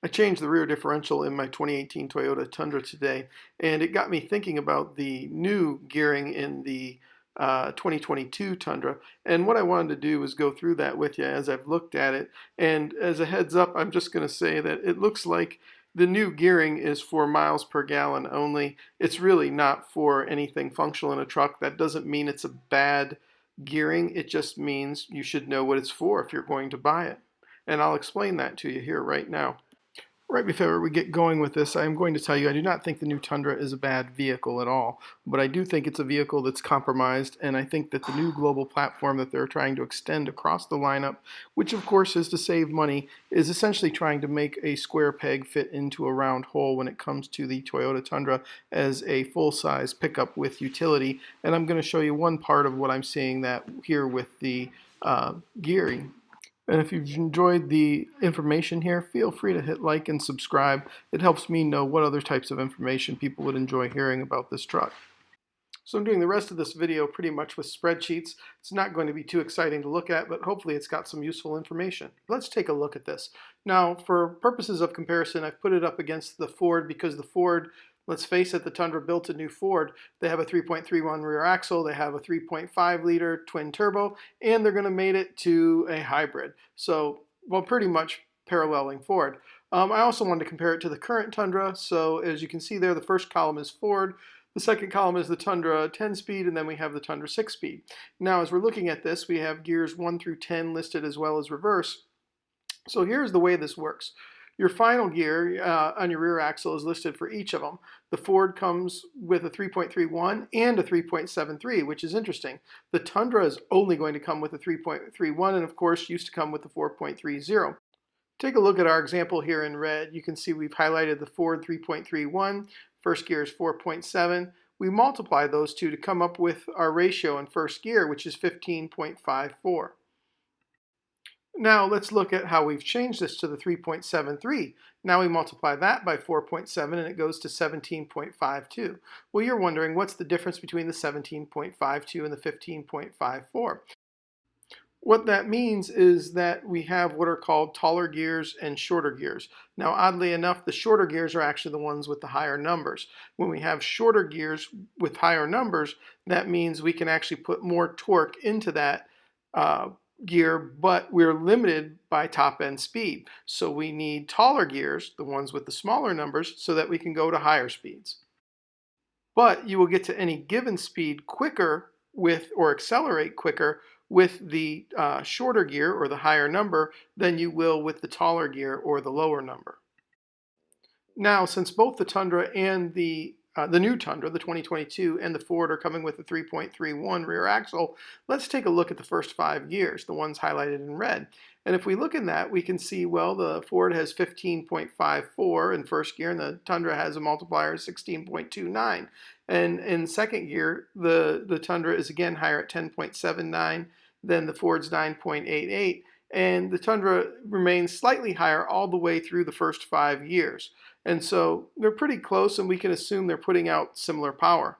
I changed the rear differential in my 2018 Toyota Tundra today, and it got me thinking about the new gearing in the 2022 Tundra. And what I wanted to do was go through that with you as I've looked at it. And as a heads up, I'm just going to say that it looks like the new gearing is for miles per gallon only. It's really not for anything functional in a truck. That doesn't mean it's a bad gearing. It just means you should know what it's for if you're going to buy it. And I'll explain that to you here right now. Right before we get going with this, I'm going to tell you I do not think the new Tundra is a bad vehicle at all, but I do think it's a vehicle that's compromised, and I think that the new global platform that they're trying to extend across the lineup, which of course is to save money, is essentially trying to make a square peg fit into a round hole when it comes to the Toyota Tundra as a full-size pickup with utility. And I'm going to show you one part of what I'm seeing that here with the gearing. And if you've enjoyed the information here, feel free to hit like and subscribe. It helps me know what other types of information people would enjoy hearing about this truck. So I'm doing the rest of this video pretty much with spreadsheets. It's not going to be too exciting to look at, but hopefully it's got some useful information. Let's take a look at this. Now, for purposes of comparison, I've put it up against the Ford because the Ford, let's face it, the Tundra built a new Ford. They have a 3.31 rear axle, they have a 3.5 liter twin turbo, and they're going to make it to a hybrid. So, well, pretty much paralleling Ford. I also wanted to compare it to the current Tundra. So as you can see there, the first column is Ford. The second column is the Tundra 10-speed, and then we have the Tundra 6-speed. Now, as we're looking at this, we have gears 1 through 10 listed as well as reverse. So here's the way this works. Your final gear on your rear axle is listed for each of them. The Ford comes with a 3.31 and a 3.73, which is interesting. The Tundra is only going to come with a 3.31 and, of course, used to come with the 4.30. Take a look at our example here in red. You can see we've highlighted the Ford 3.31. First gear is 4.7. We multiply those two to come up with our ratio in first gear, which is 15.54. Now let's look at how we've changed this to the 3.73. Now we multiply that by 4.7 and it goes to 17.52. Well, you're wondering what's the difference between the 17.52 and the 15.54? What that means is that we have what are called taller gears and shorter gears. Now, oddly enough, the shorter gears are actually the ones with the higher numbers. When we have shorter gears with higher numbers, that means we can actually put more torque into that gear, but we're limited by top end speed. So we need taller gears, the ones with the smaller numbers, so that we can go to higher speeds. But you will get to any given speed quicker with, or accelerate quicker with the shorter gear or the higher number than you will with the taller gear or the lower number. Now, since both the Tundra and the new Tundra, the 2022, and the Ford are coming with the 3.31 rear axle, let's take a look at the first 5 gears, the ones highlighted in red. And if we look in that, we can see, well, the Ford has 15.54 in first gear, and the Tundra has a multiplier of 16.29. And in second gear, the Tundra is again higher at 10.79 than the Ford's 9.88. And the Tundra remains slightly higher all the way through the first 5 years. And so they're pretty close, and we can assume they're putting out similar power.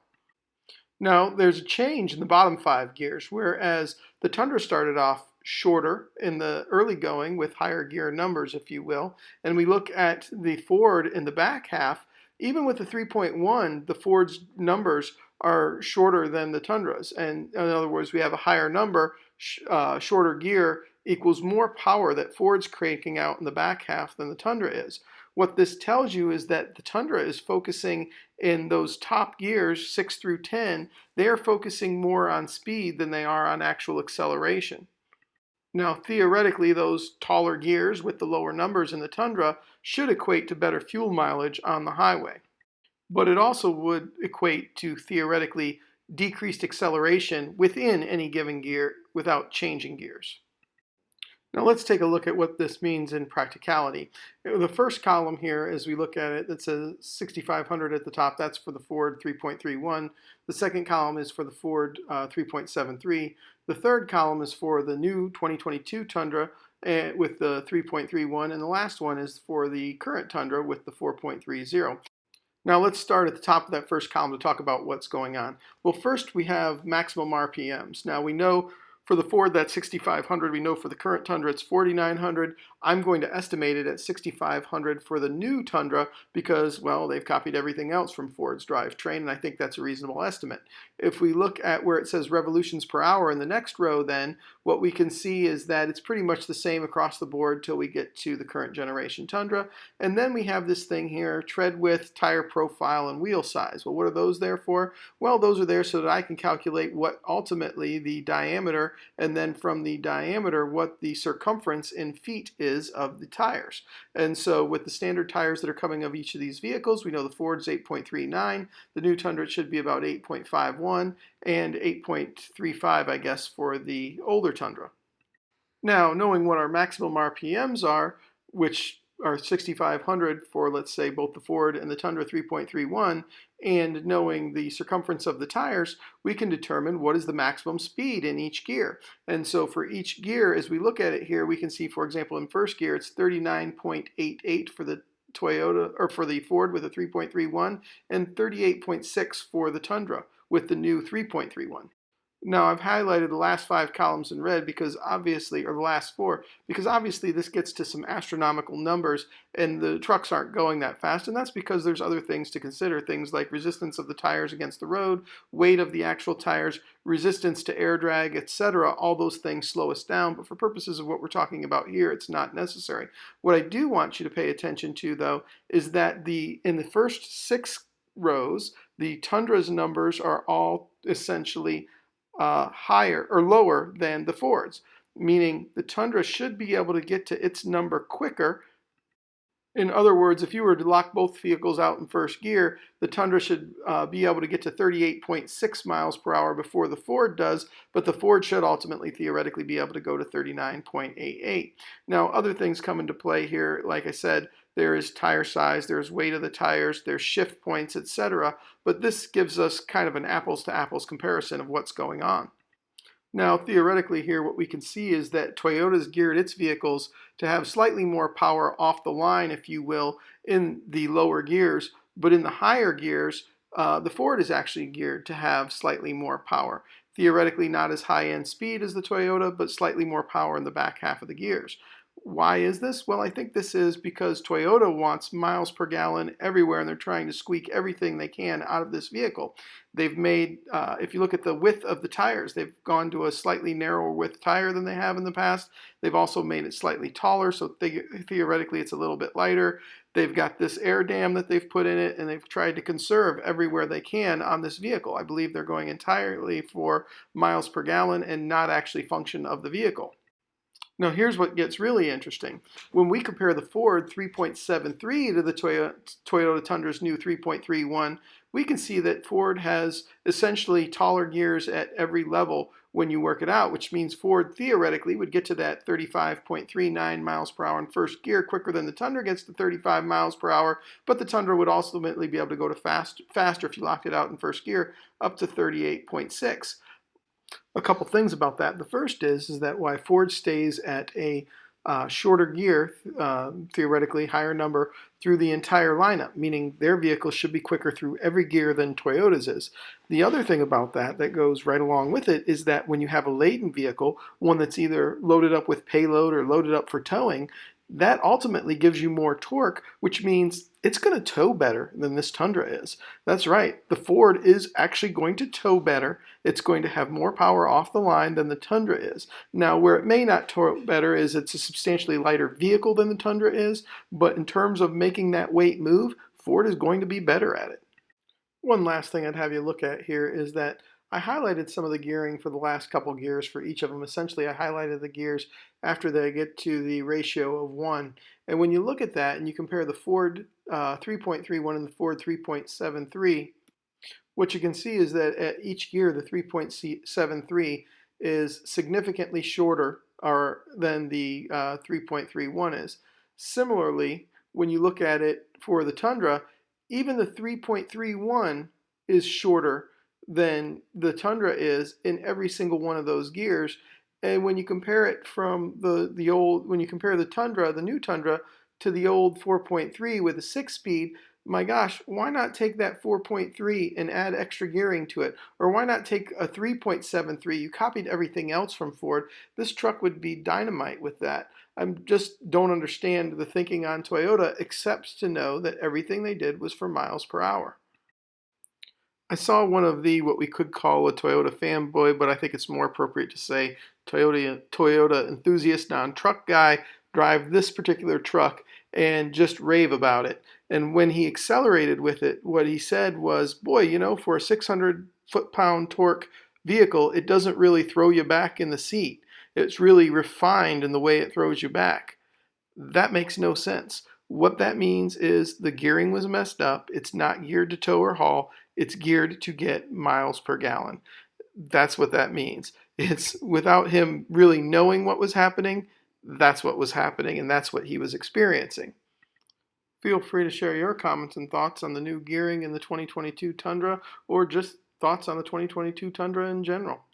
Now, there's a change in the bottom 5 gears, whereas the Tundra started off shorter in the early going with higher gear numbers, if you will. And we look at the Ford in the back half, even with the 3.1, the Ford's numbers are shorter than the Tundra's. And in other words, we have a higher number, shorter gear equals more power that Ford's cranking out in the back half than the Tundra is. What this tells you is that the Tundra is focusing in those top gears, 6 through 10, they are focusing more on speed than they are on actual acceleration. Now, theoretically, those taller gears with the lower numbers in the Tundra should equate to better fuel mileage on the highway. But it also would equate to, theoretically, decreased acceleration within any given gear without changing gears. Now let's take a look at what this means in practicality. The first column here, as we look at it, that says 6,500 at the top, that's for the Ford 3.31. The second column is for the Ford 3.73. The third column is for the new 2022 Tundra with the 3.31, and the last one is for the current Tundra with the 4.30. Now let's start at the top of that first column to talk about what's going on. Well, first we have maximum RPMs. Now we know For the Ford, that's 6,500. We know for the current Tundra, it's 4,900. I'm going to estimate it at 6,500 for the new Tundra because, well, they've copied everything else from Ford's drivetrain, and I think that's a reasonable estimate. If we look at where it says revolutions per hour in the next row, then what we can see is that it's pretty much the same across the board till we get to the current generation Tundra. And then we have this thing here, tread width, tire profile, and wheel size. Well, what are those there for? Well, those are there so that I can calculate what ultimately the diameter, and then from the diameter what the circumference in feet is of the tires. And so with the standard tires that are coming of each of these vehicles, we know the Ford's 8.39, the new Tundra should be about 8.51, and 8.35, I guess, for the older Tundra. Now, knowing what our maximum RPMs are, which are 6,500 for, let's say, both the Ford and the Tundra 3.31, and knowing the circumference of the tires, we can determine what is the maximum speed in each gear. And so for each gear, as we look at it here, we can see, for example, in first gear, it's 39.88 for the Toyota, or for the Ford with a 3.31, and 38.6 for the Tundra with the new 3.31. Now, I've highlighted the last 5 columns in red because obviously, or the last 4, because obviously this gets to some astronomical numbers and the trucks aren't going that fast, and that's because there's other things to consider, things like resistance of the tires against the road, weight of the actual tires, resistance to air drag, etc. All those things slow us down, but for purposes of what we're talking about here, it's not necessary. What I do want you to pay attention to, though, is that in the first 6 rows, the Tundra's numbers are all essentially higher or lower than the Fords, meaning the Tundra should be able to get to its number quicker. In other words, if you were to lock both vehicles out in first gear, the Tundra should be able to get to 38.6 miles per hour before the Ford does, but the Ford should ultimately theoretically be able to go to 39.88. Now, other things come into play here. Like I said, there is tire size, there's weight of the tires, there's shift points, etc. But this gives us kind of an apples to apples comparison of what's going on. Now, theoretically here, what we can see is that Toyota's geared its vehicles to have slightly more power off the line, if you will, in the lower gears, but in the higher gears, the Ford is actually geared to have slightly more power. Theoretically, not as high-end speed as the Toyota, but slightly more power in the back half of the gears. Why is this? Well, I think this is because Toyota wants miles per gallon everywhere, and they're trying to squeak everything they can out of this vehicle. They've made, if you look at the width of the tires, they've gone to a slightly narrower width tire than they have in the past. They've also made it slightly taller, so theoretically it's a little bit lighter. They've got this air dam that they've put in it, and they've tried to conserve everywhere they can on this vehicle. I believe they're going entirely for miles per gallon and not actually function of the vehicle. Now, here's what gets really interesting. When we compare the Ford 3.73 to the Toyota Tundra's new 3.31, we can see that Ford has essentially taller gears at every level when you work it out, which means Ford theoretically would get to that 35.39 miles per hour in first gear quicker than the Tundra gets to 35 miles per hour, but the Tundra would ultimately be able to go to faster if you locked it out in first gear, up to 38.6. A couple things about that. The first is that why Ford stays at a shorter gear, theoretically higher number, through the entire lineup, meaning their vehicles should be quicker through every gear than Toyota's is. The other thing about that goes right along with it is that when you have a laden vehicle, one that's either loaded up with payload or loaded up for towing, that ultimately gives you more torque, which means it's going to tow better than this Tundra is. That's right, the Ford is actually going to tow better. It's going to have more power off the line than the Tundra is. Now, where it may not tow better is it's a substantially lighter vehicle than the Tundra is, but in terms of making that weight move, Ford is going to be better at it. One last thing I'd have you look at here is that I highlighted some of the gearing for the last couple gears for each of them. Essentially, I highlighted the gears after they get to the ratio of 1. And when you look at that and you compare the Ford 3.31 and the Ford 3.73, what you can see is that at each gear, the 3.73 is significantly shorter than the 3.31 is. Similarly, when you look at it for the Tundra, even the 3.31 is shorter than the Tundra is in every single one of those gears. And when you compare it from when you compare the Tundra, the new Tundra, to the old 4.3 with a 6-speed, my gosh, why not take that 4.3 and add extra gearing to it? Or why not take a 3.73? You copied everything else from Ford. This truck would be dynamite with that. I just don't understand the thinking on Toyota, except to know that everything they did was for miles per hour. I saw one of the what we could call a Toyota fanboy, but I think it's more appropriate to say Toyota enthusiast, non-truck guy, drive this particular truck and just rave about it. And when he accelerated with it, what he said was, "Boy, for a 600 foot-pound torque vehicle, it doesn't really throw you back in the seat. It's really refined in the way it throws you back." That makes no sense. What that means is the gearing was messed up. It's not geared to tow or haul. It's geared to get miles per gallon. That's what that means. It's without him really knowing what was happening, that's what was happening, and that's what he was experiencing. Feel free to share your comments and thoughts on the new gearing in the 2022 Tundra, or just thoughts on the 2022 Tundra in general.